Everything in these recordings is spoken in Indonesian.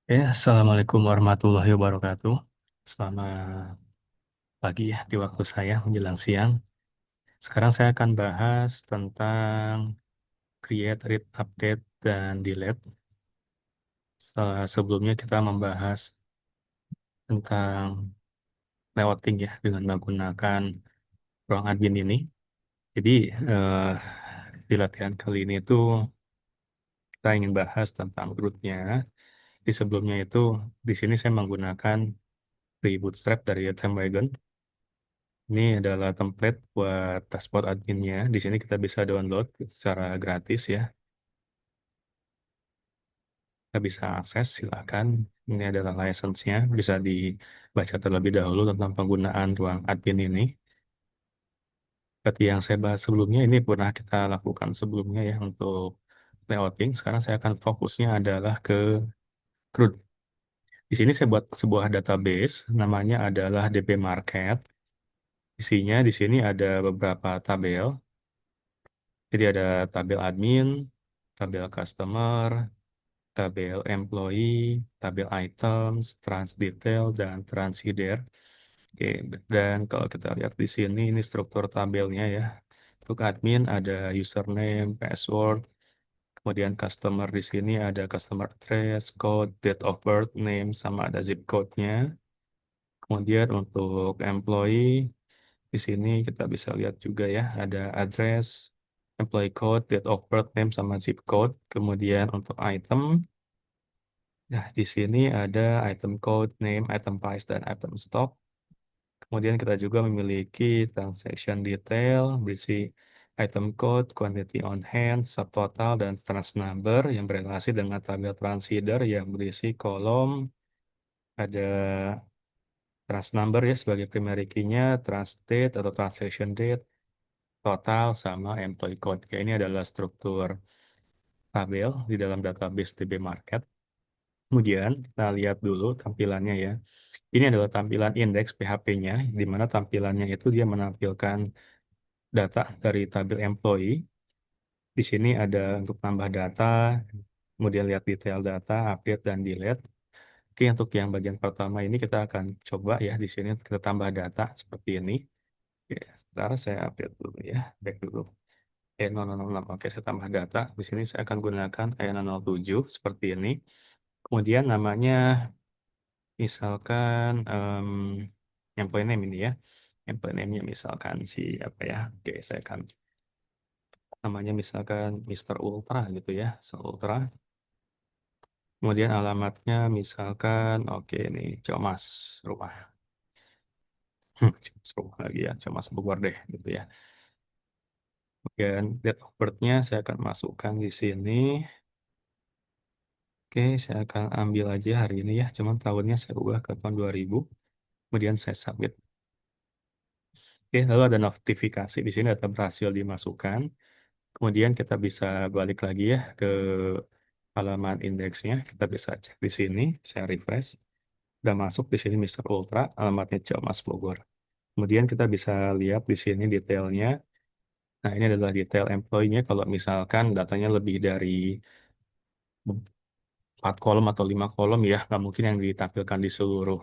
Assalamualaikum warahmatullahi wabarakatuh. Selamat pagi ya di waktu saya menjelang siang. Sekarang saya akan bahas tentang create, read, update, dan delete. Sebelumnya kita membahas tentang layouting ya dengan menggunakan ruang admin ini. Jadi di latihan kali ini tuh kita ingin bahas tentang root-nya. Di sebelumnya itu di sini saya menggunakan free bootstrap dari Wagon. Ini adalah template buat dashboard adminnya. Di sini kita bisa download secara gratis ya. Kita bisa akses, silakan. Ini adalah license-nya. Bisa dibaca terlebih dahulu tentang penggunaan ruang admin ini. Seperti yang saya bahas sebelumnya, ini pernah kita lakukan sebelumnya ya untuk layouting. Sekarang saya akan fokusnya adalah ke CRUD. Di sini saya buat sebuah database, namanya adalah DB Market. Isinya di sini ada beberapa tabel. Jadi ada tabel admin, tabel customer, tabel employee, tabel items, trans detail, dan trans header. Oke, dan kalau kita lihat di sini, ini struktur tabelnya ya. Untuk admin ada username, password, kemudian customer di sini ada customer address, code, date of birth, name, sama ada zip code-nya. Kemudian untuk employee, di sini kita bisa lihat juga ya, ada address, employee code, date of birth, name, sama zip code. Kemudian untuk item, nah, di sini ada item code, name, item price, dan item stock. Kemudian kita juga memiliki transaction detail, berisi item code, quantity on hand, subtotal, dan trans number yang berrelasi dengan tabel transheader yang berisi kolom, ada trans number ya sebagai primary key-nya, trans date atau transaction date, total, sama employee code. Ya, ini adalah struktur tabel di dalam database DB Market. Kemudian kita lihat dulu tampilannya ya. Ini adalah tampilan indeks PHP-nya, di mana tampilannya itu dia menampilkan data dari tabel employee. Di sini ada untuk tambah data, kemudian lihat detail data, update, dan delete. Oke, untuk yang bagian pertama ini kita akan coba ya, di sini kita tambah data seperti ini. Oke, sebentar saya update dulu ya, back dulu. 0006, oke saya tambah data. Di sini saya akan gunakan E007 seperti ini. Kemudian namanya misalkan employee name ini ya. Employee name-nya misalkan si apa ya. Oke, saya akan namanya misalkan Mister Ultra gitu ya. Ultra. Kemudian alamatnya misalkan oke ini Comas rumah. Comas rumah lagi ya. Comas Bogor deh gitu ya. Kemudian date of birth-nya saya akan masukkan di sini. Oke, saya akan ambil aja hari ini ya. Cuman tahunnya saya ubah ke tahun 2000. Kemudian saya submit. Oke, lalu ada notifikasi di sini data berhasil dimasukkan. Kemudian kita bisa balik lagi ya ke halaman indeksnya. Kita bisa cek di sini, saya refresh. Udah masuk di sini Mister Ultra, alamatnya Ciamas Bogor. Kemudian kita bisa lihat di sini detailnya. Nah, ini adalah detail employee-nya. Kalau misalkan datanya lebih dari 4 kolom atau 5 kolom ya, nggak mungkin yang ditampilkan di seluruh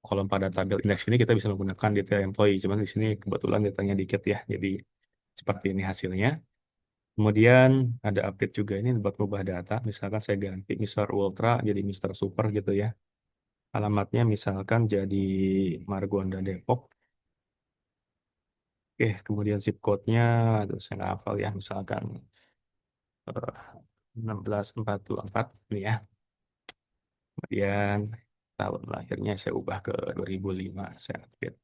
kolom pada tabel indeks ini kita bisa menggunakan detail employee. Cuman di sini kebetulan datanya dikit ya, jadi seperti ini hasilnya. Kemudian ada update juga ini buat ubah data. Misalkan saya ganti Mister Ultra jadi Mister Super gitu ya. Alamatnya misalkan jadi Margonda Depok. Oke, kemudian zip code-nya, aduh saya nggak hafal ya, misalkan 1644 ini ya. Kemudian tahun lahirnya saya ubah ke 2005, saya update.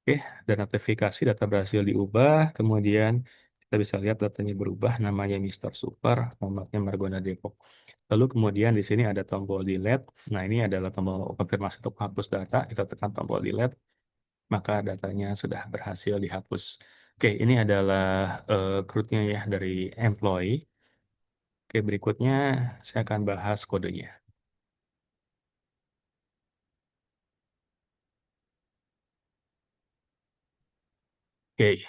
Oke, dan notifikasi data berhasil diubah, kemudian kita bisa lihat datanya berubah, namanya Mister Super, alamatnya Margonda Depok. Lalu kemudian di sini ada tombol delete. Nah, ini adalah tombol konfirmasi untuk hapus data. Kita tekan tombol delete, maka datanya sudah berhasil dihapus. Oke, ini adalah CRUD-nya ya dari employee. Oke, berikutnya saya akan bahas kodenya. Oke,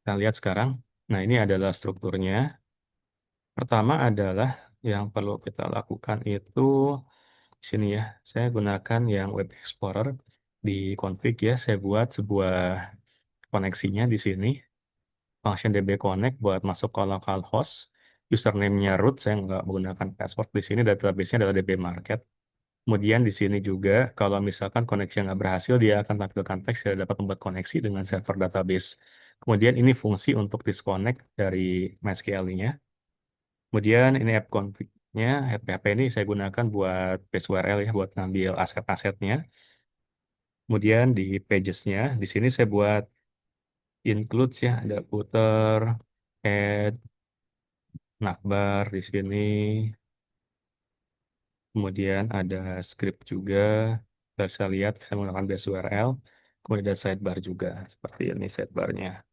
kita lihat sekarang. Nah, ini adalah strukturnya. Pertama adalah yang perlu kita lakukan itu Di sini ya, saya gunakan yang Web Explorer di config ya. Saya buat sebuah koneksinya di sini. Function DB Connect buat masuk ke localhost. Username-nya root, saya nggak menggunakan password. Di sini database-nya adalah DB Market. Kemudian di sini juga, kalau misalkan koneksi nggak berhasil, dia akan tampilkan teks tidak dapat membuat koneksi dengan server database. Kemudian ini fungsi untuk disconnect dari MySQL-nya. Kemudian ini app config-nya, app PHP ini saya gunakan buat base URL ya, buat ngambil aset-asetnya. Kemudian di pages-nya, di sini saya buat includes ya, ada footer, add, navbar di sini. Kemudian ada script juga. Kita bisa lihat, saya menggunakan base URL. Kemudian ada sidebar juga, seperti ini sidebarnya.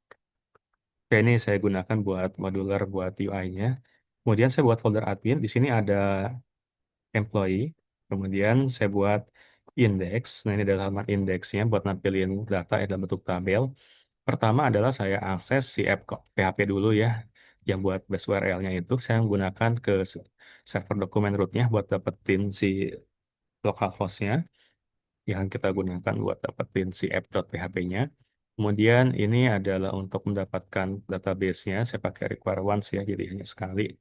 Oke, ini saya gunakan buat modular, buat UI-nya. Kemudian saya buat folder admin. Di sini ada employee. Kemudian saya buat index. Nah, ini adalah halaman indeksnya buat nampilin data ya dalam bentuk tabel. Pertama adalah saya akses si app PHP dulu ya. Yang buat base URL-nya itu saya menggunakan ke server dokumen root-nya buat dapetin si localhost-nya yang kita gunakan buat dapetin si app.php-nya. Kemudian ini adalah untuk mendapatkan database-nya. Saya pakai require once ya, jadi hanya sekali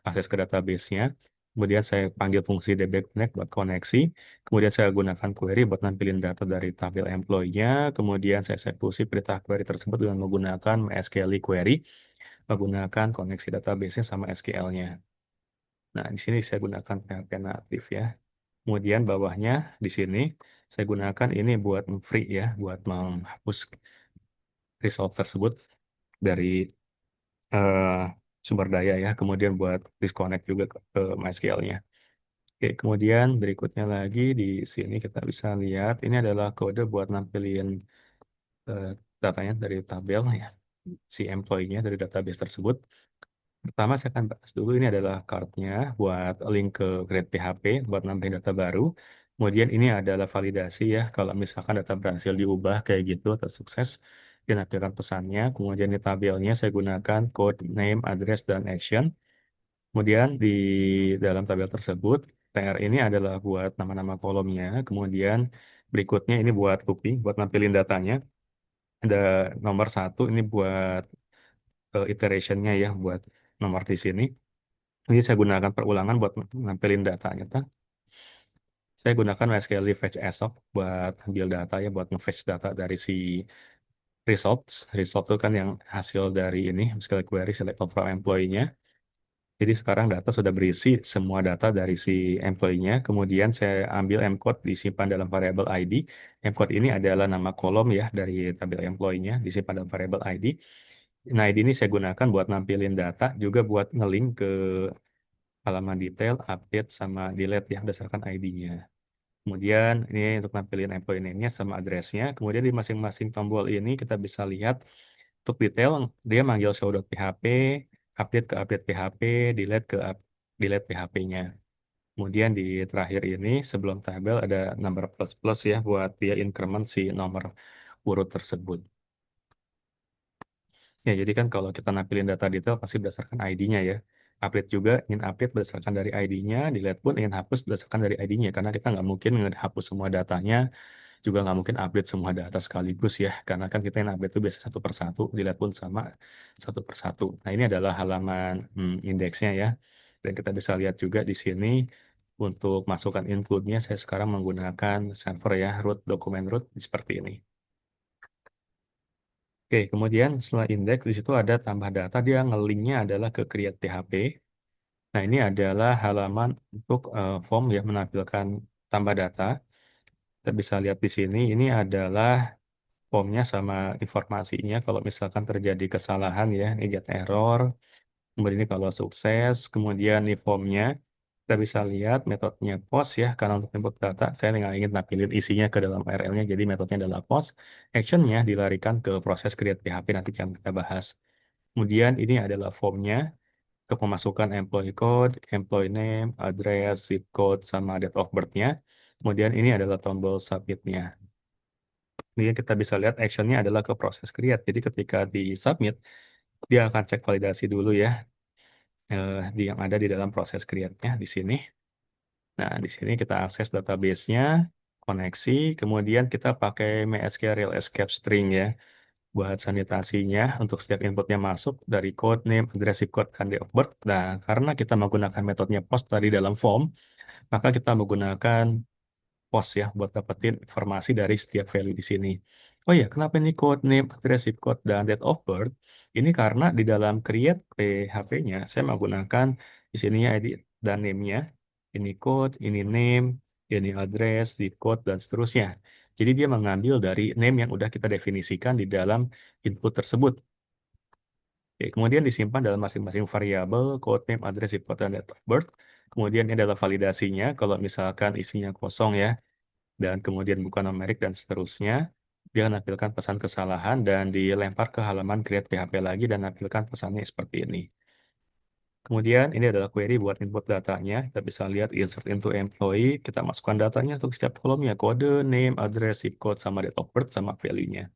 akses ke database-nya. Kemudian saya panggil fungsi dbconnect buat koneksi. Kemudian saya gunakan query buat nampilin data dari tabel employee-nya. Kemudian saya eksekusi perintah query tersebut dengan menggunakan MySQL query, menggunakan koneksi database-nya sama SQL-nya. Nah, di sini saya gunakan PHP native ya. Kemudian bawahnya di sini saya gunakan ini buat free ya, buat menghapus result tersebut dari eh, sumber daya ya. Kemudian buat disconnect juga ke MySQL-nya. Oke, kemudian berikutnya lagi di sini kita bisa lihat ini adalah kode buat nampilin eh, datanya dari tabel ya, si employee-nya dari database tersebut. Pertama saya akan bahas dulu ini adalah card-nya buat link ke Create PHP buat nambahin data baru. Kemudian ini adalah validasi ya, kalau misalkan data berhasil diubah kayak gitu atau sukses, dinampilkan pesannya. Kemudian di tabelnya saya gunakan code, name, address, dan action. Kemudian di dalam tabel tersebut, TR ini adalah buat nama-nama kolomnya. Kemudian berikutnya ini buat looping, buat nampilin datanya. Ada nomor satu, ini buat iterationnya ya, buat nomor di sini. Ini saya gunakan perulangan buat nampilin datanya. Saya gunakan MySQL Fetch Assoc buat ambil data ya, buat nge-fetch data dari si results. Result itu kan yang hasil dari ini, MySQL query select from employee-nya. Jadi sekarang data sudah berisi semua data dari si employee-nya. Kemudian saya ambil mcode disimpan dalam variabel ID. Mcode ini adalah nama kolom ya dari tabel employee-nya disimpan dalam variabel ID. Nah, ID ini saya gunakan buat nampilin data, juga buat nge-link ke halaman detail, update, sama delete ya berdasarkan ID-nya. Kemudian ini untuk nampilin employee name-nya sama address-nya. Kemudian di masing-masing tombol ini kita bisa lihat untuk detail dia manggil show.php, update ke update PHP, delete ke delete PHP-nya. Kemudian di terakhir ini sebelum tabel ada number plus plus ya buat dia increment si nomor urut tersebut. Ya, jadi kan kalau kita nampilin data detail pasti berdasarkan ID-nya ya. Update juga ingin update berdasarkan dari ID-nya, delete pun ingin hapus berdasarkan dari ID-nya, karena kita nggak mungkin hapus semua datanya, juga nggak mungkin update semua data sekaligus ya, karena kan kita yang update itu biasa satu per satu, delete pun sama satu per satu. Nah, ini adalah halaman indeksnya ya, dan kita bisa lihat juga di sini untuk masukkan include-nya, saya sekarang menggunakan server ya, root, dokumen root, seperti ini. Oke, kemudian setelah indeks, di situ ada tambah data, dia nge-linknya adalah ke create PHP. Nah, ini adalah halaman untuk form yang menampilkan tambah data. Kita bisa lihat di sini, ini adalah formnya sama informasinya. Kalau misalkan terjadi kesalahan ya, ini get error. Kemudian ini kalau sukses, kemudian ini formnya. Kita bisa lihat metodenya post ya, karena untuk input data, saya nggak ingin nampilin isinya ke dalam URL-nya, jadi metodenya adalah post. Actionnya dilarikan ke proses create PHP nanti yang kita bahas. Kemudian ini adalah formnya untuk memasukkan employee code, employee name, address, zip code, sama date of birth-nya. Kemudian ini adalah tombol submit-nya. Ini kita bisa lihat actionnya adalah ke proses create. Jadi ketika di submit, dia akan cek validasi dulu ya, yang ada di dalam proses create-nya di sini. Nah, di sini kita akses database-nya, koneksi, kemudian kita pakai MySQL Real Escape String ya, buat sanitasinya untuk setiap inputnya masuk dari code name, address, zip code, dan date of birth. Nah, karena kita menggunakan metodenya post tadi dalam form, maka kita menggunakan post ya buat dapetin informasi dari setiap value di sini. Oh ya, kenapa ini code name, address, zip code, dan date of birth? Ini karena di dalam create PHP-nya saya menggunakan di sini ID dan name-nya. Ini code, ini name, ini address, zip code, dan seterusnya. Jadi dia mengambil dari name yang udah kita definisikan di dalam input tersebut. Oke, kemudian disimpan dalam masing-masing variabel, code name, address, zip code, dan date of birth. Kemudian ini adalah validasinya, kalau misalkan isinya kosong ya, dan kemudian buka numerik dan seterusnya, dia menampilkan pesan kesalahan dan dilempar ke halaman create PHP lagi dan nampilkan pesannya seperti ini. Kemudian ini adalah query buat input datanya. Kita bisa lihat insert into employee, kita masukkan datanya untuk setiap kolomnya, kode, name, address, zip code, sama date of birth, sama value-nya.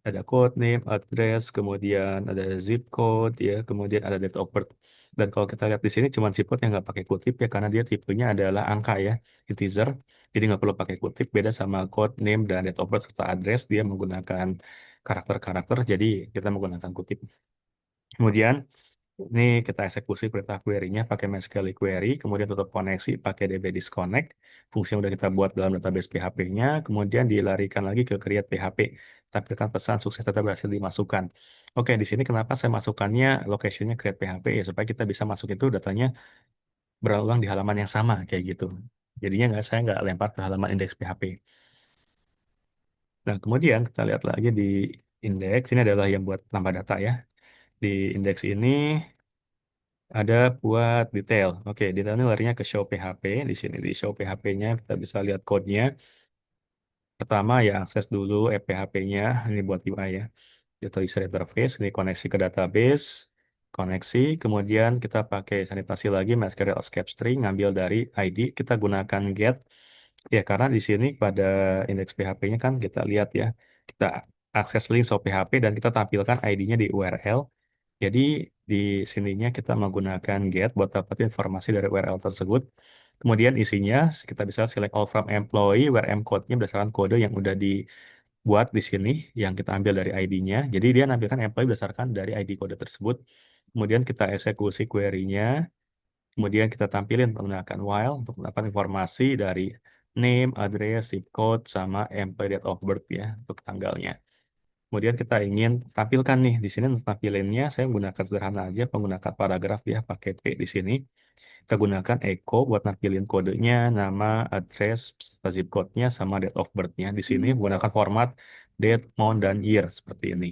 Ada code name, address, kemudian ada zip code, ya, kemudian ada date of birth. Dan kalau kita lihat di sini cuma zip code yang nggak pakai kutip ya, karena dia tipenya adalah angka ya, integer. Jadi nggak perlu pakai kutip, beda sama code name dan date of birth serta address, dia menggunakan karakter-karakter, jadi kita menggunakan kutip. Kemudian ini kita eksekusi perintah query-nya pakai MySQL query, kemudian tutup koneksi pakai DB disconnect, fungsi yang udah kita buat dalam database PHP-nya, kemudian dilarikan lagi ke create PHP, tampilkan pesan sukses data berhasil dimasukkan. Oke, di sini kenapa saya masukkannya location-nya create PHP ya, supaya kita bisa masuk itu datanya berulang di halaman yang sama, kayak gitu. Jadinya saya nggak lempar ke halaman indeks PHP. Nah, kemudian kita lihat lagi di indeks, ini adalah yang buat tambah data ya. Di indeks ini ada buat detail. Oke, detailnya larinya ke show PHP. Di sini di show PHP-nya kita bisa lihat code-nya. Pertama ya akses dulu PHP-nya. Ini buat UI ya. Data user interface. Ini koneksi ke database. Koneksi. Kemudian kita pakai sanitasi lagi. MySQL escape string. Ngambil dari ID. Kita gunakan get. Ya, karena di sini pada indeks PHP-nya kan kita lihat ya. Kita akses link show PHP dan kita tampilkan ID-nya di URL. Jadi di sininya kita menggunakan get buat dapat informasi dari URL tersebut. Kemudian isinya kita bisa select all from employee where m code-nya berdasarkan kode yang udah dibuat di sini yang kita ambil dari ID-nya. Jadi dia nampilkan employee berdasarkan dari ID kode tersebut. Kemudian kita eksekusi query-nya. Kemudian kita tampilin menggunakan while untuk mendapat informasi dari name, address, zip code, sama employee date of birth ya untuk tanggalnya. Kemudian kita ingin tampilkan nih di sini untuk tampilinnya saya menggunakan sederhana aja menggunakan paragraf ya pakai P di sini. Kita gunakan echo buat nampilin kodenya, nama, address, serta zip code-nya sama date of birth-nya. Di sini menggunakan format date, month, dan year seperti ini.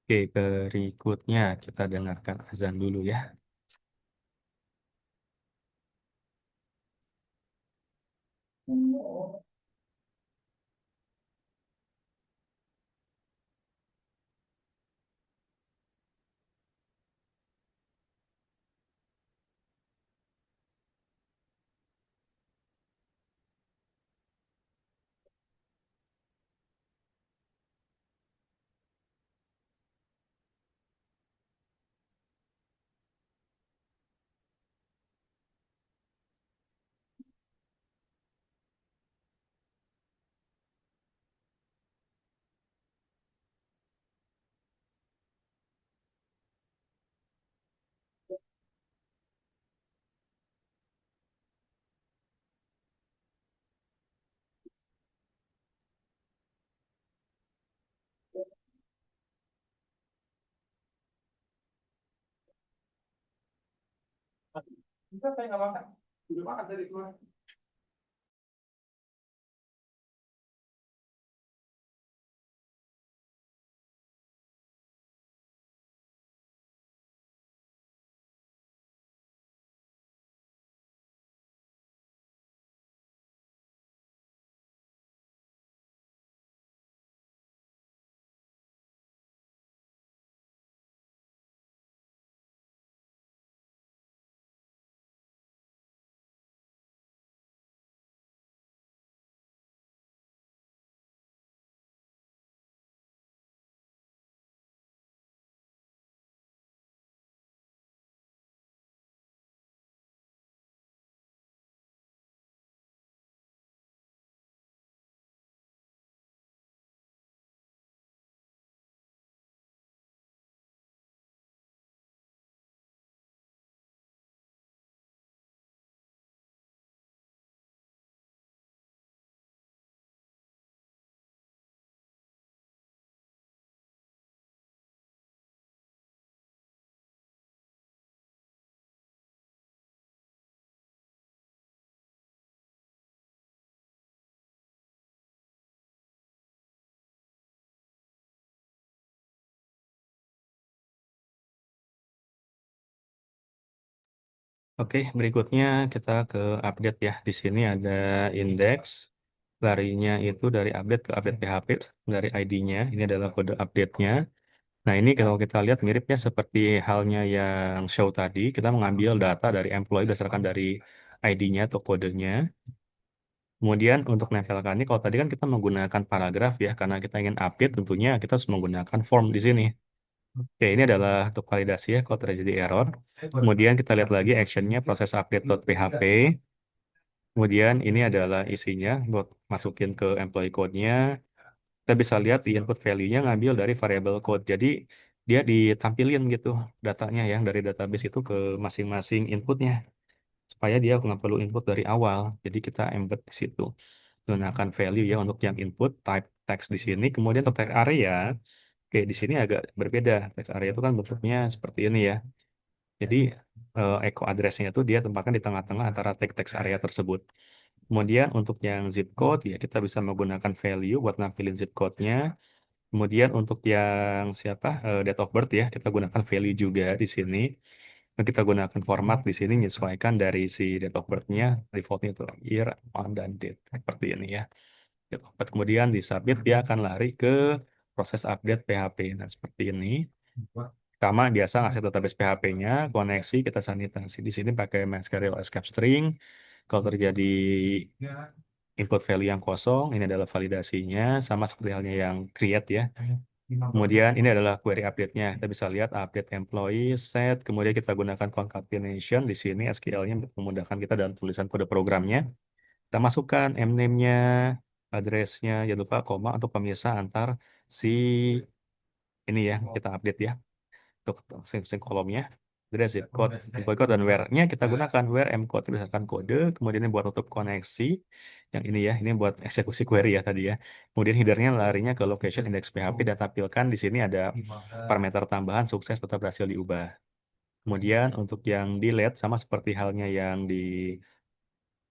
Oke, berikutnya kita dengarkan azan dulu ya. Enggak, saya nggak makan. Udah makan tadi keluar. Oke, berikutnya kita ke update ya. Di sini ada indeks, larinya itu dari update ke update PHP, dari ID-nya. Ini adalah kode update-nya. Nah, ini kalau kita lihat miripnya seperti halnya yang show tadi, kita mengambil data dari employee berdasarkan dari ID-nya atau kodenya. Kemudian untuk nempelkan ini, kalau tadi kan kita menggunakan paragraf ya, karena kita ingin update tentunya kita harus menggunakan form di sini. Oke, ini adalah untuk validasi ya kalau terjadi error. Kemudian kita lihat lagi actionnya proses update.php. Kemudian ini adalah isinya buat masukin ke employee code-nya. Kita bisa lihat di input value-nya ngambil dari variable code. Jadi dia ditampilin gitu datanya yang dari database itu ke masing-masing inputnya. Supaya dia nggak perlu input dari awal. Jadi kita embed di situ. Gunakan value ya untuk yang input, type text di sini. Kemudian untuk text area, oke di sini agak berbeda. Text area itu kan bentuknya seperti ini ya. Jadi echo address-nya itu dia tempatkan di tengah-tengah antara text area tersebut. Kemudian untuk yang zip code ya kita bisa menggunakan value buat nampilin zip code-nya. Kemudian untuk yang siapa date of birth ya kita gunakan value juga di sini. Dan kita gunakan format di sini menyesuaikan dari si date of birth-nya defaultnya itu year, month, dan date seperti ini ya. Date of birth. Kemudian di submit dia akan lari ke proses update PHP. Nah seperti ini. Pertama biasa ngasih database PHP-nya, koneksi kita sanitasi di sini pakai MySQL escape string. Kalau terjadi input value yang kosong, ini adalah validasinya, sama seperti halnya yang create ya. Kemudian ini adalah query update-nya. Kita bisa lihat update employee, set, kemudian kita gunakan concatenation di sini SQL-nya untuk memudahkan kita dalam tulisan kode programnya. Kita masukkan mname-nya, address-nya, jangan lupa koma untuk pemisah antar si ini ya, kita update ya untuk masing-masing kolomnya. Jadi zip code, employee code, dan where-nya kita gunakan where mcode berdasarkan kode, kemudian ini buat untuk koneksi, yang ini ya, ini buat eksekusi query ya tadi ya. Kemudian header-nya larinya ke location index PHP dan tampilkan di sini ada parameter tambahan sukses tetap berhasil diubah. Kemudian untuk yang delete sama seperti halnya yang di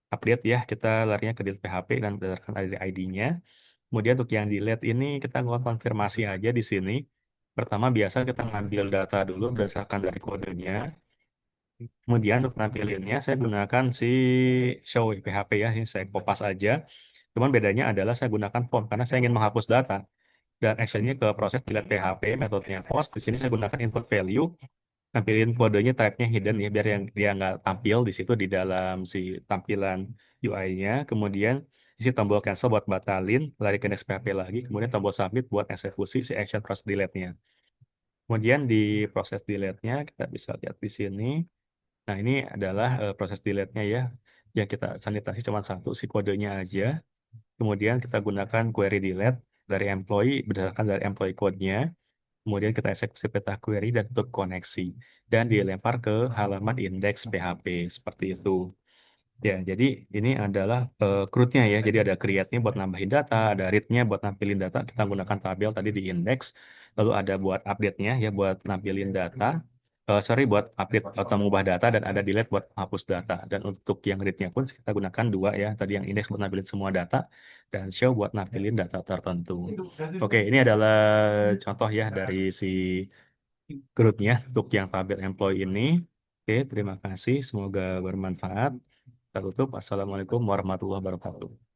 update ya, kita larinya ke delete PHP dan berdasarkan ID-nya. Kemudian untuk yang delete ini kita konfirmasi aja di sini. Pertama biasa kita ngambil data dulu berdasarkan dari kodenya. Kemudian untuk nampilinnya saya gunakan si show PHP ya, ini saya kopas aja. Cuman bedanya adalah saya gunakan form karena saya ingin menghapus data. Dan actionnya ke proses delete PHP, metodenya post. Di sini saya gunakan input value, nampilin kodenya type-nya hidden ya, biar yang dia nggak tampil di situ di dalam si tampilan UI-nya. Kemudian di sini tombol cancel buat batalin, lari ke next PHP lagi. Kemudian tombol submit buat eksekusi si action proses delete-nya. Kemudian di proses delete-nya kita bisa lihat di sini. Nah, ini adalah proses delete-nya ya. Yang kita sanitasi cuma satu, si kodenya aja. Kemudian kita gunakan query delete dari employee berdasarkan dari employee code-nya. Kemudian kita eksekusi peta query dan tutup koneksi. Dan dilempar ke halaman index PHP. Seperti itu. Ya, jadi ini adalah CRUD-nya ya. Jadi ada create-nya buat nambahin data, ada read-nya buat nampilin data. Kita gunakan tabel tadi di index. Lalu ada buat update-nya ya buat nampilin data. Sorry, buat update atau mengubah data dan ada delete buat hapus data. Dan untuk yang read-nya pun kita gunakan dua ya. Tadi yang index buat nampilin semua data dan show buat nampilin data tertentu. Oke, ini adalah contoh ya dari si CRUD-nya untuk yang tabel employee ini. Oke, terima kasih. Semoga bermanfaat. Kita tutup. Assalamualaikum warahmatullahi wabarakatuh.